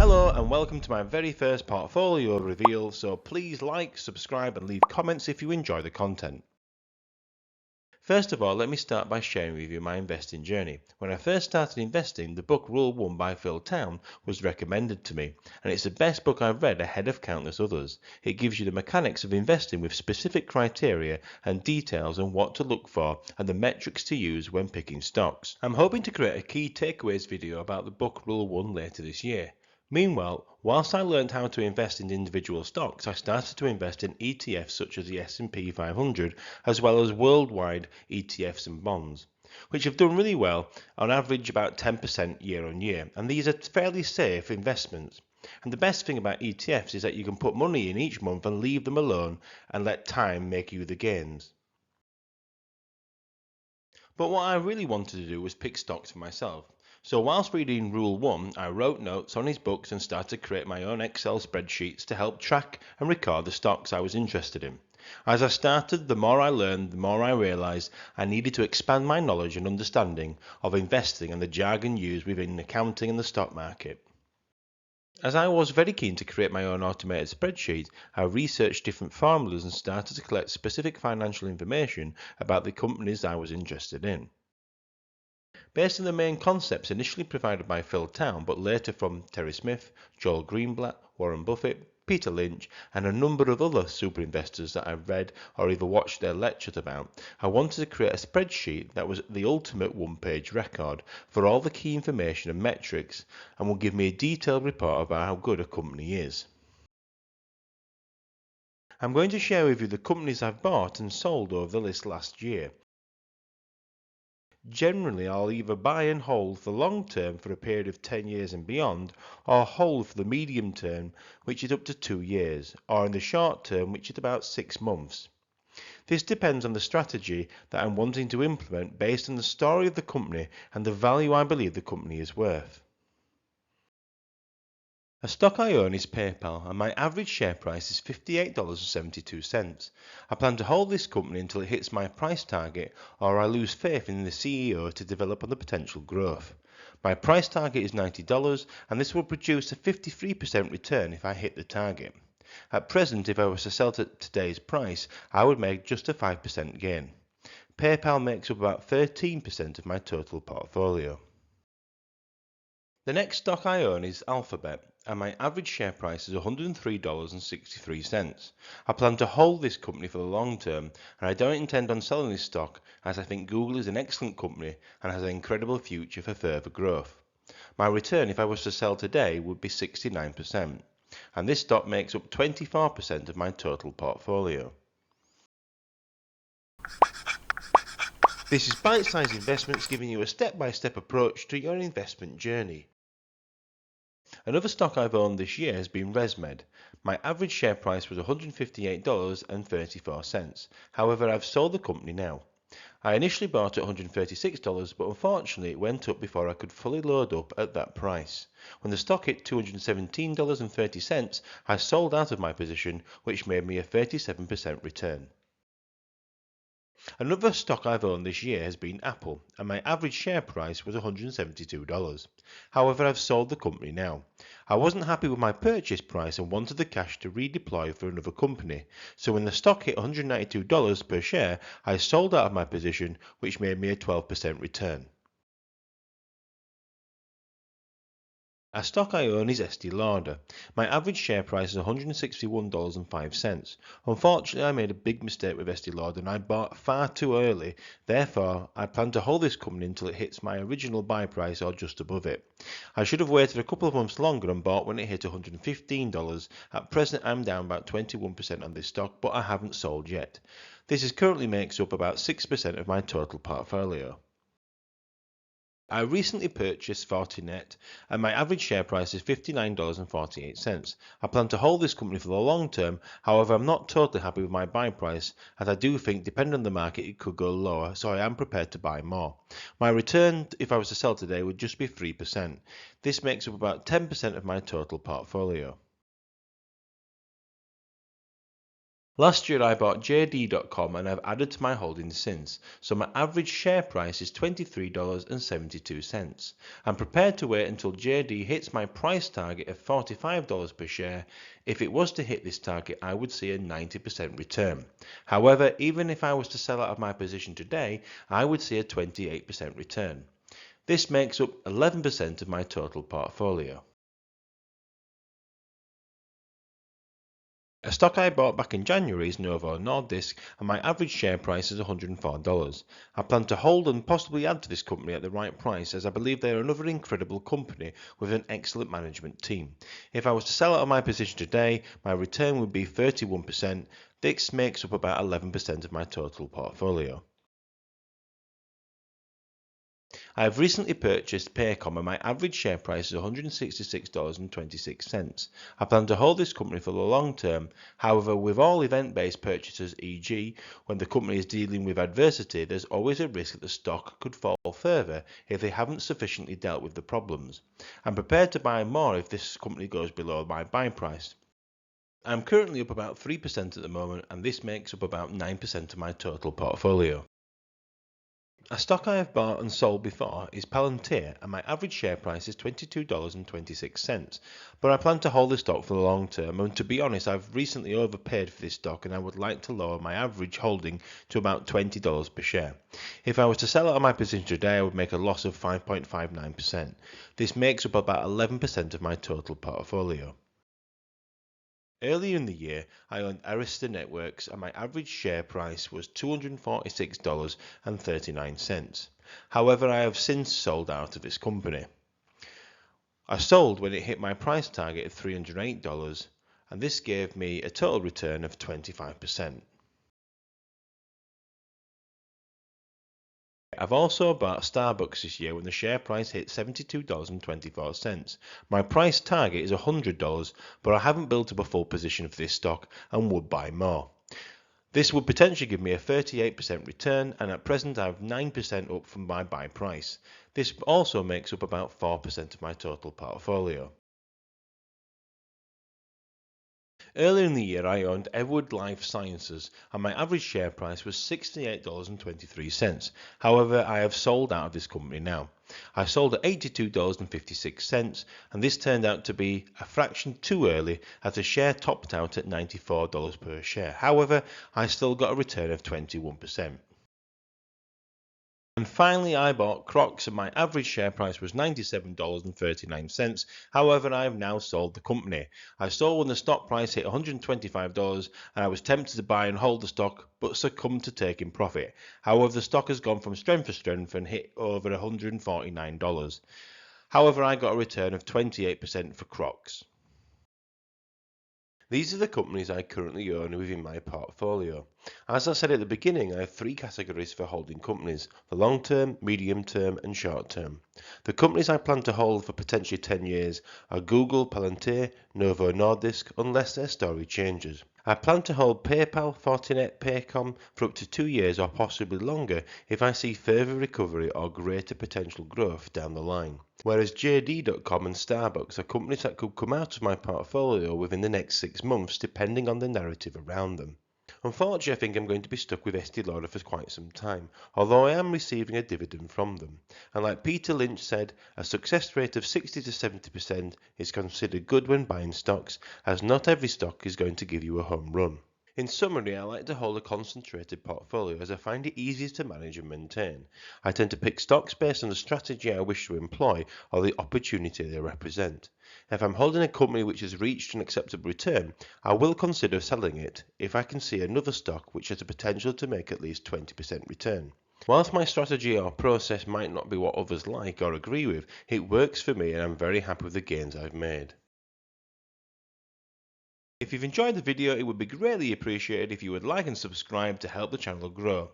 Hello and welcome to my very first portfolio reveal, so please like, subscribe and leave comments if you enjoy the content. First of all, let me start by sharing with you my investing journey. When I first started investing, the book Rule 1 by Phil Town was recommended to me, and it's the best book I've read ahead of countless others. It gives you the mechanics of investing with specific criteria and details on what to look for and the metrics to use when picking stocks. I'm hoping to create a key takeaways video about the book Rule 1 later this year. Meanwhile, whilst I learned how to invest in individual stocks, I started to invest in ETFs such as the S&P 500 as well as worldwide ETFs and bonds, which have done really well, on average about 10% year on year, and these are fairly safe investments. And the best thing about ETFs is that you can put money in each month and leave them alone and let time make you the gains. But what I really wanted to do was pick stocks for myself. So whilst reading Rule 1, I wrote notes on his books and started to create my own Excel spreadsheets to help track and record the stocks I was interested in. As I started, the more I learned, the more I realised I needed to expand my knowledge and understanding of investing and the jargon used within accounting and the stock market. As I was very keen to create my own automated spreadsheet, I researched different formulas and started to collect specific financial information about the companies I was interested in. Based on the main concepts initially provided by Phil Town, but later from Terry Smith, Joel Greenblatt, Warren Buffett, Peter Lynch, and a number of other super investors that I've read or either watched their lectures about, I wanted to create a spreadsheet that was the ultimate one-page record for all the key information and metrics and will give me a detailed report about how good a company is. I'm going to share with you the companies I've bought and sold over the last year. Generally, I'll either buy and hold for long term for a period of 10 years and beyond, or hold for the medium term, which is up to 2 years, or in the short term, which is about 6 months. This depends on the strategy that I'm wanting to implement based on the story of the company and the value I believe the company is worth. A stock I own is PayPal, and my average share price is $58.72. I plan to hold this company until it hits my price target or I lose faith in the CEO to develop on the potential growth. My price target is $90 and this will produce a 53% return if I hit the target. At present, if I was to sell at today's price, I would make just a 5% gain. PayPal makes up about 13% of my total portfolio. The next stock I own is Alphabet, and my average share price is $103.63. I plan to hold this company for the long term, and I don't intend on selling this stock as I think Google is an excellent company and has an incredible future for further growth. My return if I was to sell today would be 69%, and this stock makes up 24% of my total portfolio. This is Bitesize Investments giving you a step-by-step approach to your investment journey. Another stock I've owned this year has been ResMed. My average share price was $158.34. However, I've sold the company now. I initially bought at $136, but unfortunately it went up before I could fully load up at that price. When the stock hit $217.30, I sold out of my position, which made me a 37% return. Another stock I've owned this year has been Apple, and my average share price was $172. However, I've sold the company now. I wasn't happy with my purchase price and wanted the cash to redeploy for another company, so when the stock hit $192 per share, I sold out of my position, which made me a 12% return. A stock I own is Estee Lauder. My average share price is $161.05. Unfortunately, I made a big mistake with Estee Lauder and I bought far too early. Therefore, I plan to hold this company until it hits my original buy price or just above it. I should have waited a couple of months longer and bought when it hit $115. At present, I'm down about 21% on this stock, but I haven't sold yet. This currently makes up about 6% of my total portfolio. I recently purchased Fortinet and my average share price is $59.48. I plan to hold this company for the long term, however I'm not totally happy with my buy price as I do think depending on the market it could go lower, so I am prepared to buy more. My return if I was to sell today would just be 3%. This makes up about 10% of my total portfolio. Last year I bought JD.com and I've added to my holdings since, so my average share price is $23.72. I'm prepared to wait until JD hits my price target of $45 per share. If it was to hit this target, I would see a 90% return. However, even if I was to sell out of my position today, I would see a 28% return. This makes up 11% of my total portfolio. A stock I bought back in January is Novo Nordisk, and my average share price is $104. I plan to hold and possibly add to this company at the right price, as I believe they are another incredible company with an excellent management team. If I was to sell out of my position today, my return would be 31%. This makes up about 11% of my total portfolio. I have recently purchased Paycom and my average share price is $166.26. I plan to hold this company for the long term. However, with all event-based purchases, e.g., when the company is dealing with adversity, there's always a risk that the stock could fall further if they haven't sufficiently dealt with the problems. I'm prepared to buy more if this company goes below my buy price. I'm currently up about 3% at the moment, and this makes up about 9% of my total portfolio. A stock I have bought and sold before is Palantir, and my average share price is $22.26. But I plan to hold this stock for the long term, and to be honest, I've recently overpaid for this stock and I would like to lower my average holding to about $20 per share. If I was to sell out of my position today, I would make a loss of 5.59%. This makes up about 11% of my total portfolio. Earlier in the year, I owned Arista Networks and my average share price was $246.39. However, I have since sold out of this company. I sold when it hit my price target of $308, and this gave me a total return of 25%. I've also bought Starbucks this year when the share price hit $72.24. My price target is $100, but I haven't built up a full position for this stock and would buy more. This would potentially give me a 38% return, and at present I have 9% up from my buy price. This also makes up about 4% of my total portfolio. Earlier in the year, I owned Everwood Life Sciences, and my average share price was $68.23. However, I have sold out of this company now. I sold at $82.56, and this turned out to be a fraction too early as the share topped out at $94 per share. However, I still got a return of 21%. And finally, I bought Crocs and my average share price was $97.39. However, I have now sold the company. I sold when the stock price hit $125 and I was tempted to buy and hold the stock but succumbed to taking profit. However, the stock has gone from strength to strength and hit over $149. However, I got a return of 28% for Crocs. These are the companies I currently own within my portfolio. As I said at the beginning, I have three categories for holding companies: the long term, medium term, and short term. The companies I plan to hold for potentially 10 years are Google, Palantir, Novo Nordisk, unless their story changes. I plan to hold PayPal, Fortinet, Paycom for up to 2 years or possibly longer if I see further recovery or greater potential growth down the line. Whereas JD.com and Starbucks are companies that could come out of my portfolio within the next 6 months depending on the narrative around them. Unfortunately, I think I'm going to be stuck with Estee Lauder for quite some time, although I am receiving a dividend from them. And like Peter Lynch said, a success rate of 60 to 70% is considered good when buying stocks, as not every stock is going to give you a home run. In summary, I like to hold a concentrated portfolio as I find it easier to manage and maintain. I tend to pick stocks based on the strategy I wish to employ or the opportunity they represent. If I'm holding a company which has reached an acceptable return, I will consider selling it if I can see another stock which has the potential to make at least 20% return. Whilst my strategy or process might not be what others like or agree with, it works for me and I'm very happy with the gains I've made. If you've enjoyed the video, it would be greatly appreciated if you would like and subscribe to help the channel grow.